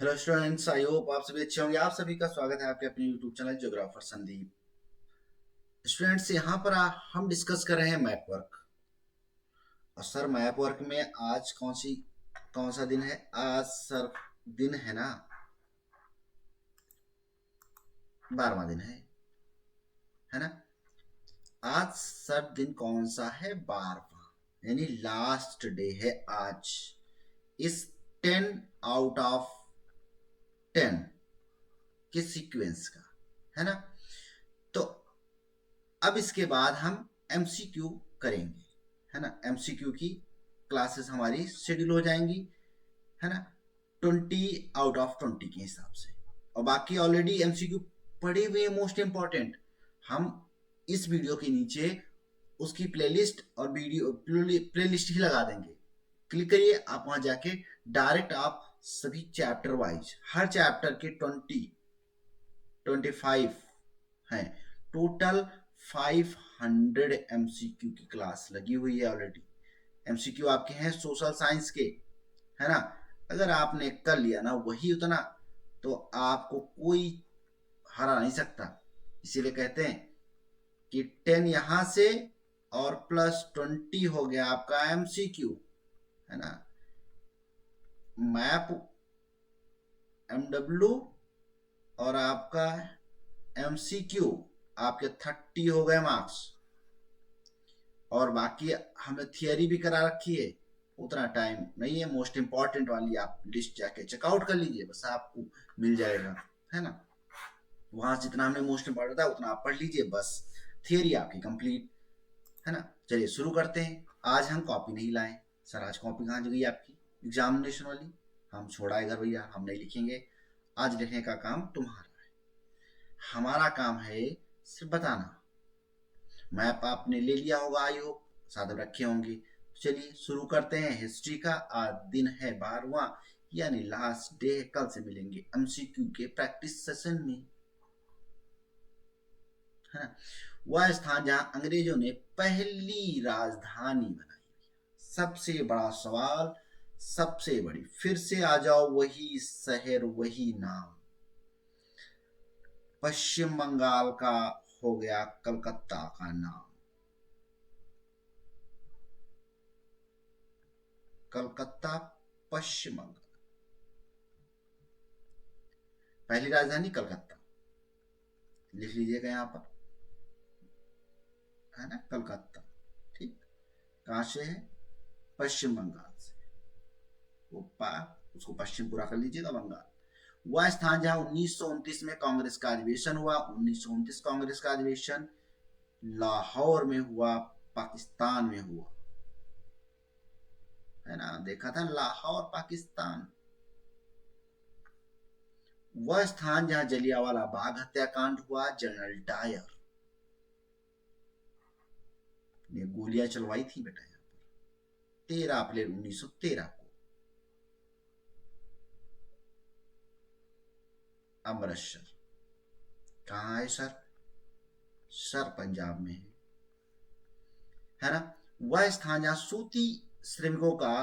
Hello students, I hope आप सभी अच्छे होंगे। आप सभी का स्वागत है आपके अपने YouTube channel geographer Sandeep. Students, यहाँ पर हम डिस्कस कर रहे हैं मैप वर्क। और सर, मैप वर्क में आज कौन सा दिन है? आज सर दिन है ना, 12वां दिन है ना। आज सर दिन कौन सा है? 12वां, यानी लास्ट डे है आज इस 10 आउट ऑफ 10 के सीक्वेंस का, है ना। तो अब इसके बाद हम एमसीक्यू करेंगे, है ना। एमसीक्यू की क्लासेस हमारी शेड्यूल हो जाएंगी, है ना, 20 आउट ऑफ 20 के हिसाब से। और बाकी ऑलरेडी एमसीक्यू पढ़े हुए मोस्ट इंपॉर्टेंट, हम इस वीडियो के नीचे उसकी प्लेलिस्ट और वीडियो प्लेलिस्ट ही लगा देंगे। क्लिक करिए, आप वहां जाके डायरेक्ट आप सभी चैप्टर वाइज हर चैप्टर के 25 हैं टोटल। 500 एमसीक्यू की क्लास लगी हुई है ऑलरेडी। एमसीक्यू आपके हैं सोशल साइंस के, है ना। अगर आपने कर लिया ना वही उतना, तो आपको कोई हरा नहीं सकता। इसीलिए कहते हैं कि 10 यहां से और +20 हो गया आपका एमसीक्यू, है ना। मैप एमडब्ल्यू और आपका एमसीक्यू आपके 30 हो गए मार्क्स। और बाकी हमने थियरी भी करा रखी है, उतना टाइम नहीं है। मोस्ट इंपॉर्टेंट वाली आप लिस्ट जाके चेकआउट कर लीजिए, बस आपको मिल जाएगा, है ना। वहां जितना हमने मोस्ट इंपॉर्टेंट था उतना आप पढ़ लीजिए, बस थियरी आपकी कंप्लीट, है ना। चलिए शुरू करते हैं। आज हम कॉपी नहीं लाए। सर, आज कॉपी कहाँ गई आपकी एग्जामिनेशन वाली? हम छोड़ाए घर भैया, हम नहीं लिखेंगे। आज लिखने का काम तुम्हारा है, हमारा काम है सिर्फ बताना। मैप आपने ले लिया होगा, आई होप साथ में रखे होंगे। चलिए शुरू करते हैं। हिस्ट्री का आज दिन है 12वां, यानी लास्ट डे। कल से मिलेंगे एमसीक्यू के प्रैक्टिस सेशन में, है ना। वह स्थान जहां अंग्रेजों ने पहली राजधानी बनाई। सबसे बड़ा सवाल, सबसे बड़ी, फिर से आ जाओ, वही शहर वही नाम। पश्चिम बंगाल का हो गया कलकत्ता का नाम। कलकत्ता, पश्चिम बंगाल, पहली राजधानी कलकत्ता। लिख लीजिएगा यहाँ पर, है ना, कलकत्ता। ठीक, कहां से है? पश्चिम बंगाल से। वो पा उसको पश्चिम पूरा कर लीजिएगा, बंगाल। वह स्थान जहां 1929 में कांग्रेस का अधिवेशन हुआ। 1929 कांग्रेस का अधिवेशन लाहौर में हुआ, पाकिस्तान में हुआ, है ना। देखा था, लाहौर पाकिस्तान। वह स्थान जहां जलियांवाला बाग हत्याकांड हुआ। जनरल डायर ने गोलियां चलवाई थी बेटा यहाँ पर, 13 अप्रैल 1913 को। अमृतसर कहाँ है सर? सर पंजाब में है ना। वह स्थान जहां सूती श्रमिकों का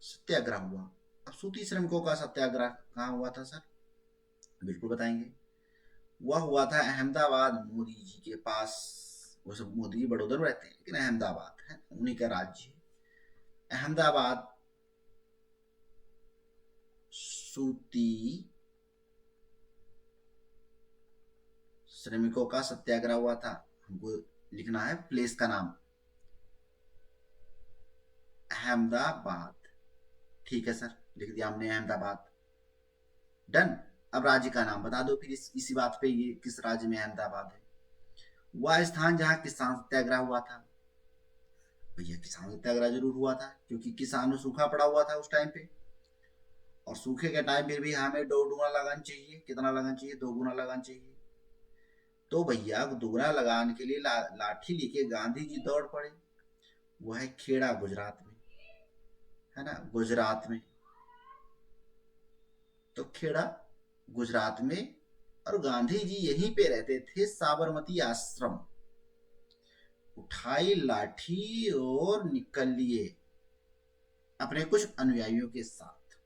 सत्याग्रह हुआ। अब सूती श्रमिकों का सत्याग्रह कहाँ हुआ था सर? बिल्कुल बताएंगे। वह हुआ था अहमदाबाद, मोदी जी के पास। वो सब मोदी जी बड़ौदा में रहते हैं, लेकिन अहमदाबाद है उन्हीं का राज्य। अहमदाबाद सूती श्रमिकों का सत्याग्रह हुआ था। हमको लिखना है प्लेस का नाम, अहमदाबाद। ठीक है सर, लिख दिया हमने अहमदाबाद। डन। अब राज्य का नाम बता दो फिर इसी बात पे, ये किस राज्य में अहमदाबाद है। वह स्थान जहां किसान सत्याग्रह हुआ था। भैया किसान सत्याग्रह जरूर हुआ था, क्योंकि किसानों सूखा पड़ा हुआ था उस टाइम पे। और सूखे के टाइम पे भी हमें दोगुना लगान चाहिए। कितना लगान चाहिए? दोगुना लगान चाहिए। तो भैया दोगुना लगान के लिए लाठी लेके गांधी जी दौड़ पड़े। वो है खेड़ा, गुजरात में, है ना, गुजरात में। तो खेड़ा गुजरात में, और गांधी जी यहीं पे रहते थे, साबरमती आश्रम। उठाई लाठी और निकल लिए अपने कुछ अनुयायियों के साथ।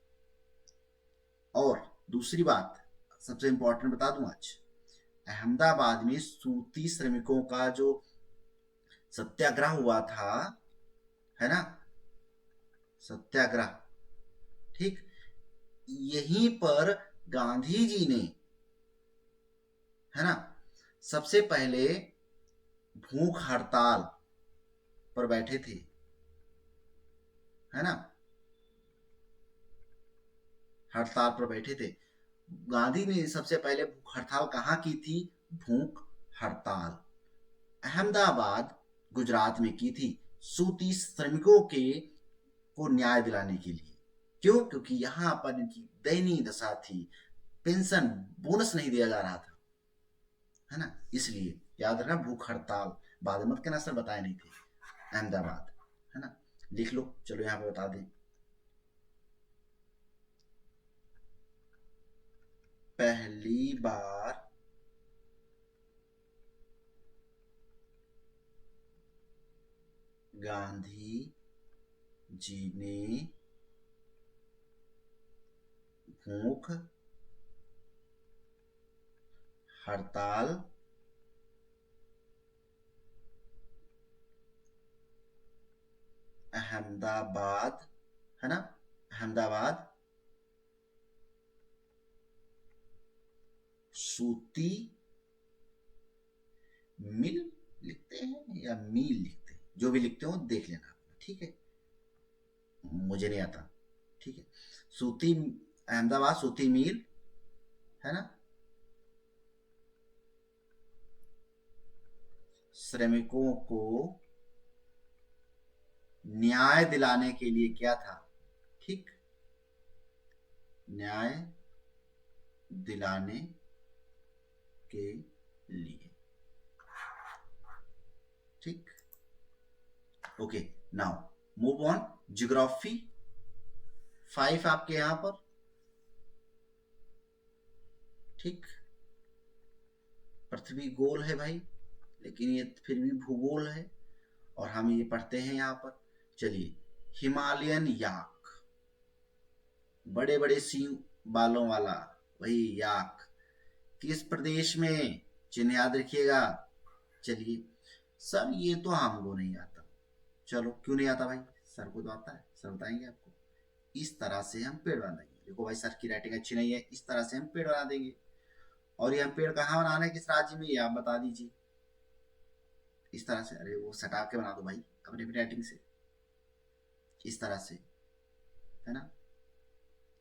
और दूसरी बात सबसे इंपॉर्टेंट बता दूं आज, अहमदाबाद में सूती श्रमिकों का जो सत्याग्रह हुआ था, है ना, सत्याग्रह, ठीक, यहीं पर गांधी जी ने, है ना, सबसे पहले भूख हड़ताल पर बैठे थे, है ना, हड़ताल पर बैठे थे। गांधी ने सबसे पहले भूख हड़ताल कहाँ की थी? भूख हड़ताल अहमदाबाद गुजरात में की थी, सूती श्रमिकों के को न्याय दिलाने के लिए। क्यों? क्योंकि यहां पर इनकी दयनीय दशा थी, पेंशन बोनस नहीं दिया जा रहा था, है ना, इसलिए याद रखना भूख हड़ताल, बादमत के नसर बताए नहीं थे, अहमदाबाद, है ना, लिख लो। चलो यहां पे बता दें, पहली बार गांधी जी ने भूख हड़ताल अहमदाबाद, है ना, अहमदाबाद सूती मिल लिखते हैं या मील लिखते हैं, जो भी लिखते हो देख लेना, ठीक है, मुझे नहीं आता, ठीक है, सूती, अहमदाबाद सूती मिल, है ना, श्रमिकों को न्याय दिलाने के लिए क्या था? ठीक, न्याय दिलाने के लिए, ठीक, okay. Now move on, geography 5 आपके यहां पर, ठीक, पृथ्वी गोल है भाई, लेकिन ये फिर भी भूगोल है और हम ये पढ़ते हैं यहां पर। चलिए, हिमालयन याक, बड़े बड़े सींग बालों वाला, वही याक, किस प्रदेश में? चिन्ह याद रखिएगा। चलिए सर ये तो हमको नहीं आता। चलो क्यों नहीं आता भाई, सर को तो आता है, सर बताएंगे आपको। इस तरह से हम पेड़ बना देंगे। देखो भाई सर की राइटिंग अच्छी नहीं है, इस तरह से हम पेड़ बना देंगे। और ये हम पेड़ कहाँ बनाना है, किस राज्य में, ये आप बता दीजिए। इस तरह से, अरे वो सटा के बना दो भाई अपनी अपनी राइटिंग से, इस तरह से, है ना।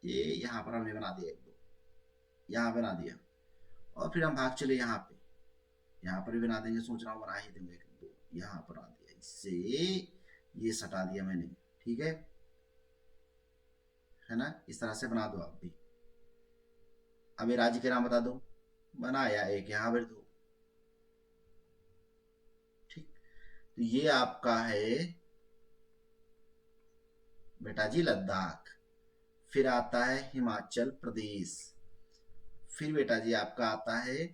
ये यहाँ पर हमने बना दिया, एक दो यहाँ बना दिया, और फिर हम भाग चले यहाँ पे, यहाँ पर भी बना देंगे, सोच रहा हूँ बना ही देंगे, एक दो यहाँ पर बना दिया, इससे ये सटा दिया मैंने, ठीक है ना, इस तरह से बना दो आप भी। अब ये राज्य के नाम बता दो, बनाया, एक यहाँ पर दो, ठीक। तो ये आपका है बेटा जी लद्दाख, फिर आता है हिमाचल प्रदेश, फिर बेटा जी आपका आता है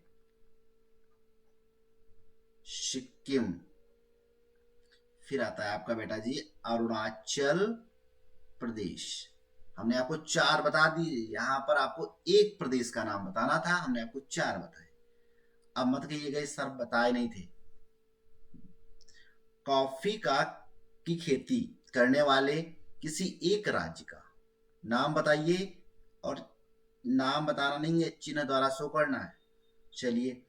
सिक्किम, फिर आता है आपका बेटा जी अरुणाचल प्रदेश। हमने आपको 4 बता दिए, यहां पर आपको एक प्रदेश का नाम बताना था, हमने आपको 4 बताए। अब मत कहिएगा सर बताए नहीं थे। कॉफी का की खेती करने वाले किसी एक राज्य का नाम बताइए, और नाम बताना नहीं है, चिन्ह द्वारा शो करना है। चलिए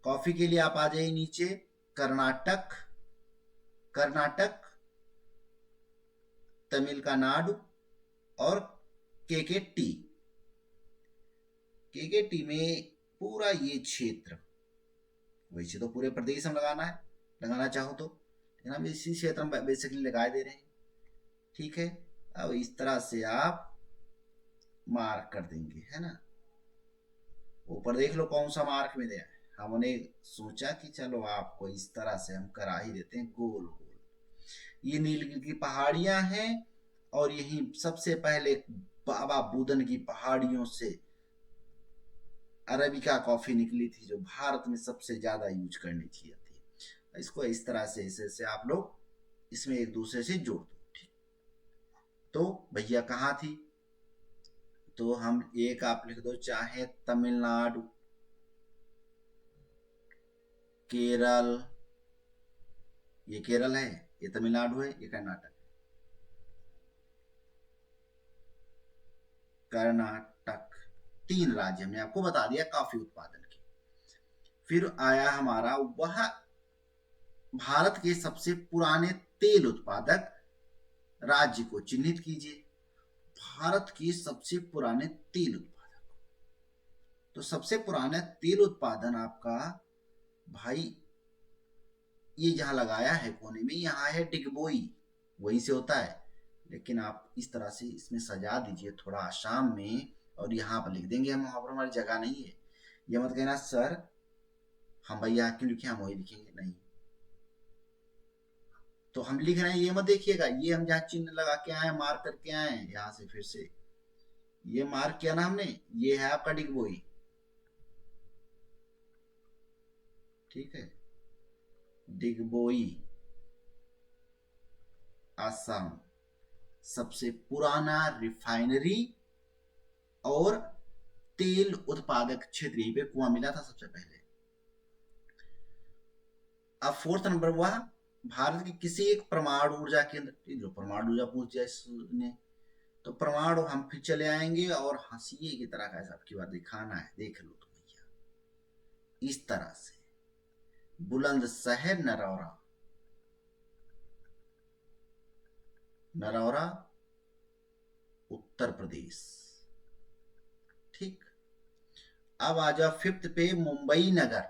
कॉफी के लिए आप आ जाइए नीचे, कर्नाटक, कर्नाटक, तमिलनाडु और केकेटी, केकेटी में पूरा ये क्षेत्र, वैसे तो पूरे प्रदेश हम लगाना है, लगाना चाहो तो, लेकिन हम इसी क्षेत्र में बेसिकली लगा दे रहे हैं, ठीक है। अब इस तरह से आप मार्क कर देंगे, है ना। ऊपर देख लो कौन सा मार्क में दिया है, हमने सोचा कि चलो आपको इस तरह से हम करा ही देते हैं, गोल गोल। ये नीलगिरी की पहाड़ियां हैं, और यही सबसे पहले बाबा बुदन की पहाड़ियों से अरेबिका कॉफी निकली थी, जो भारत में सबसे ज्यादा यूज करनी चाहिए थी। इसको इस तरह से इसे आप लोग इसमें एक दूसरे से जोड़ दो, ठीक। तो भैया कहाँ थी, तो हम एक आप लिख दो, चाहे तमिलनाडु, केरल, ये केरल है, ये तमिलनाडु है, ये कर्नाटक, कर्नाटक, 3 राज्य हमने आपको बता दिया कॉफी उत्पादन के। फिर आया हमारा वह भारत के सबसे पुराने तेल उत्पादक राज्य को चिन्हित कीजिए। भारत के सबसे पुराने तेल उत्पादक, तो सबसे पुराना तेल उत्पादन आपका भाई ये जहां लगाया है कोने में, यहाँ है डिगबोई, वहीं से होता है। लेकिन आप इस तरह से इसमें सजा दीजिए थोड़ा आसाम में, और यहाँ पर लिख देंगे हम, वहां पर हमारी जगह नहीं है। ये मत कहना सर हम भाई यहाँ क्यों लिखे, हम वही लिखेंगे, नहीं। तो हम लिख रहे हैं, ये मत देखिएगा, ये हम जहाँ चिन्ह लगा के आए, मार्क करके आए, यहाँ से फिर से ये मार्क किया ना हमने, ये है आपका डिगबोई, ठीक है, डिगबोई असम, सबसे पुराना रिफाइनरी और तेल उत्पादक क्षेत्र, यहीं पे कुआं मिला था सबसे पहले। अब 4th नंबर हुआ भारत के किसी एक परमाणु ऊर्जा केंद्र, जो परमाणु ऊर्जा पूछ जाए इसने, तो परमाणु हम फिर चले आएंगे और हंसिए की तरह का आपकी बात दिखाना है, देख लो तो भैया, इस तरह से बुलंदशहर नरौरा, नरौरा उत्तर प्रदेश, ठीक। अब आ जाओ 5th पे, मुंबई नगर,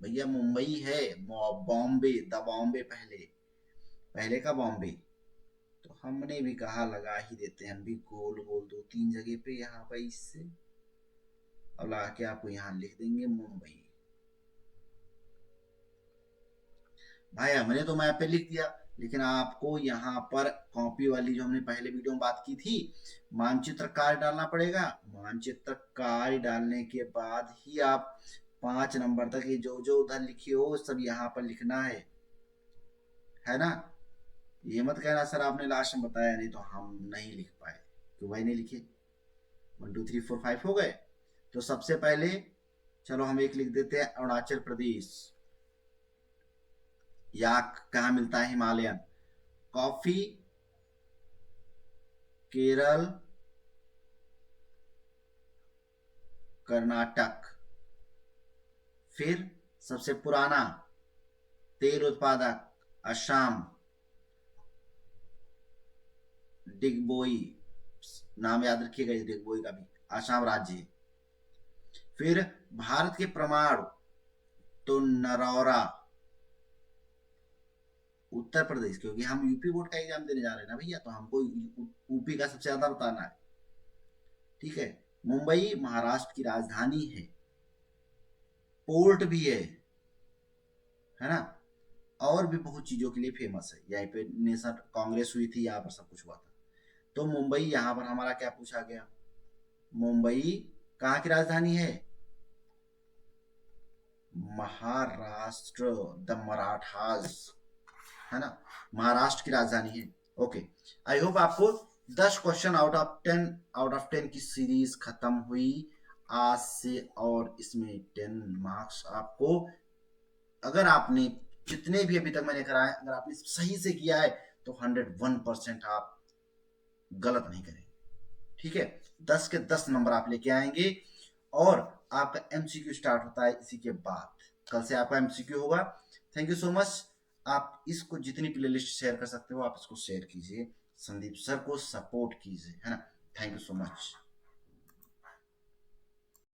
भैया मुंबई है, बॉम्बे, द बॉम्बे, पहले का बॉम्बे, तो हमने भी कहा लगा ही देते हैं हम भी, गोल गोल 2-3 जगह पे यहाँ पर इससे, अब लगा के आपको यहाँ लिख देंगे मुंबई। भाई हमने तो मैप पे लिख दिया, लेकिन आपको यहाँ पर कॉपी वाली जो हमने पहले वीडियो में बात की थी, मानचित्र कार्य डालना पड़ेगा। मानचित्र कार्य डालने के बाद ही आप 5 नंबर तक ये जो जो उधर लिखे हो सब यहाँ पर लिखना है ना। ये मत कहना सर आपने लास्ट में बताया नहीं, तो हम नहीं लिख पाए, क्यों भाई नहीं लिखे। 1 2 3 4 5 हो गए। तो सबसे पहले चलो हम एक लिख देते हैं, अरुणाचल प्रदेश, या कहा मिलता है हिमालयन कॉफी, केरल, कर्नाटक। फिर सबसे पुराना तेल उत्पादक असम, डिगबोई, नाम याद रखिएगा इस डिगबोई का भी, असम राज्य। फिर भारत के परमाणु, तो नरौरा उत्तर प्रदेश, क्योंकि हम यूपी बोर्ड का एग्जाम देने जा रहे हैं ना भैया, तो हमको यूपी का सबसे ज्यादा बताना है, ठीक है। मुंबई महाराष्ट्र की राजधानी है, पोर्ट भी है ना, और भी बहुत चीजों के लिए फेमस है। यहीं पे नेशनल कांग्रेस हुई थी, यहाँ पर सब कुछ हुआ था। तो मुंबई, यहाँ पर हमारा क्या पूछा गया, मुंबई कहाँ की राजधानी है, महाराष्ट्र, द मराठास, है ना, महाराष्ट्र की राजधानी है। ओके, आई होप आपको 10 क्वेश्चन आउट ऑफ 10 की सीरीज खत्म हुई आज से, और इसमें 10 मार्क्स आपको, अगर आपने जितने भी अभी तक मैंने कराए, अगर आपने सही से किया है तो 101% आप गलत नहीं करेंगे, ठीक है। 10 के 10 नंबर आप लेके आएंगे, और आपका एमसीक्यू स्टार्ट होता है इसी के बाद, कल से आपका एमसीक्यू होगा। Thank you so much. आप इसको जितनी प्लेलिस्ट शेयर कर सकते हो आप इसको शेयर कीजिए, संदीप सर को सपोर्ट कीजिए, है ना। Thank you so much.